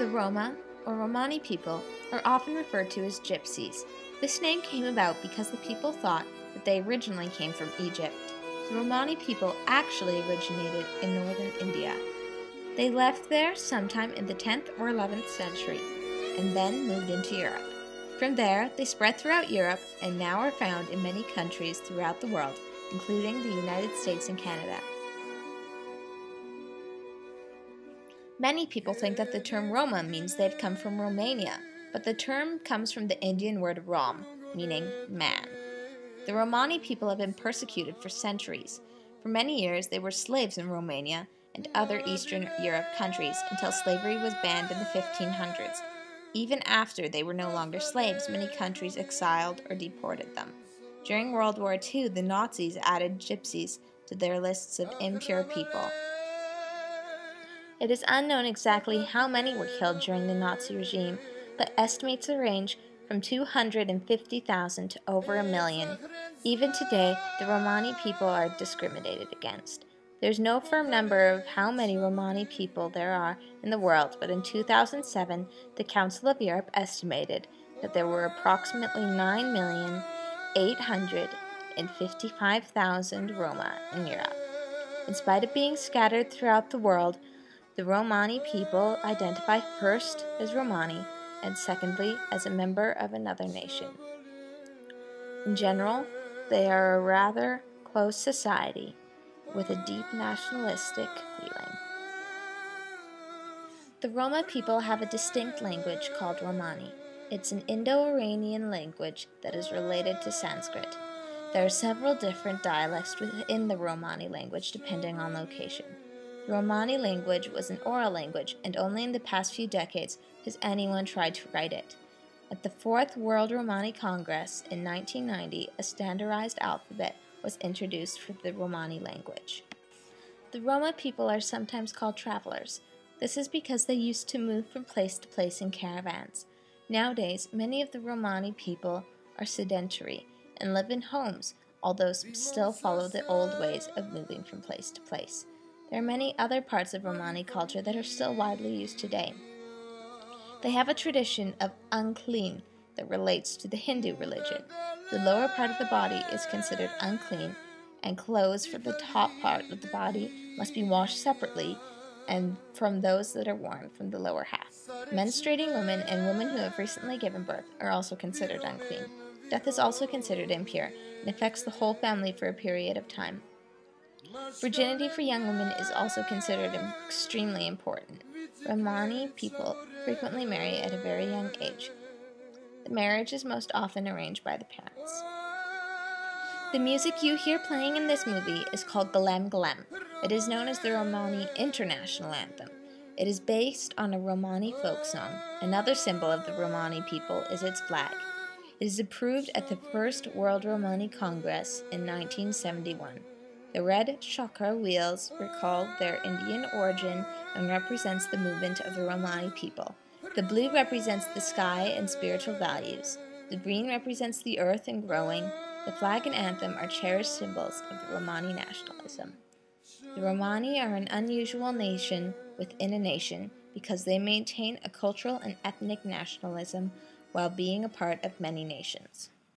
The Roma, or Romani people, are often referred to as gypsies. This name came about because the people thought that they originally came from Egypt. The Romani people actually originated in northern India. They left there sometime in the 10th or 11th century, and then moved into Europe. From there, they spread throughout Europe and now are found in many countries throughout the world, including the United States and Canada. Many people think that the term Roma means they've come from Romania, but the term comes from the Indian word Rom, meaning man. The Romani people have been persecuted for centuries. For many years, they were slaves in Romania and other Eastern Europe countries until slavery was banned in the 1500s. Even after they were no longer slaves, many countries exiled or deported them. During World War II, the Nazis added gypsies to their lists of impure people. It is unknown exactly how many were killed during the Nazi regime, but estimates range from 250,000 to over 1 million. Even today, the Romani people are discriminated against. There's no firm number of how many Romani people there are in the world, but in 2007, the Council of Europe estimated that there were approximately 9,855,000 Roma in Europe. In spite of being scattered throughout the world, the Romani people identify first as Romani and secondly as a member of another nation. In general, they are a rather close society with a deep nationalistic feeling. The Roma people have a distinct language called Romani. It's an Indo-Iranian language that is related to Sanskrit. There are several different dialects within the Romani language depending on location. The Romani language was an oral language, and only in the past few decades has anyone tried to write it. At the Fourth World Romani Congress in 1990, a standardized alphabet was introduced for the Romani language. The Roma people are sometimes called travelers. This is because they used to move from place to place in caravans. Nowadays, many of the Romani people are sedentary and live in homes, although still follow the old ways of moving from place to place. There are many other parts of Romani culture that are still widely used today. They have a tradition of unclean that relates to the Hindu religion. The lower part of the body is considered unclean, and clothes for the top part of the body must be washed separately and from those that are worn from the lower half. Menstruating women and women who have recently given birth are also considered unclean. Death is also considered impure and affects the whole family for a period of time. Virginity for young women is also considered extremely important. Romani people frequently marry at a very young age. The marriage is most often arranged by the parents. The music you hear playing in this movie is called Galem Galem. It is known as the Romani International Anthem. It is based on a Romani folk song. Another symbol of the Romani people is its flag. It is approved at the First World Romani Congress in 1971. The red chakra wheels recall their Indian origin and represents the movement of the Romani people. The blue represents the sky and spiritual values. The green represents the earth and growing. The flag and anthem are cherished symbols of the Romani nationalism. The Romani are an unusual nation within a nation because they maintain a cultural and ethnic nationalism while being a part of many nations.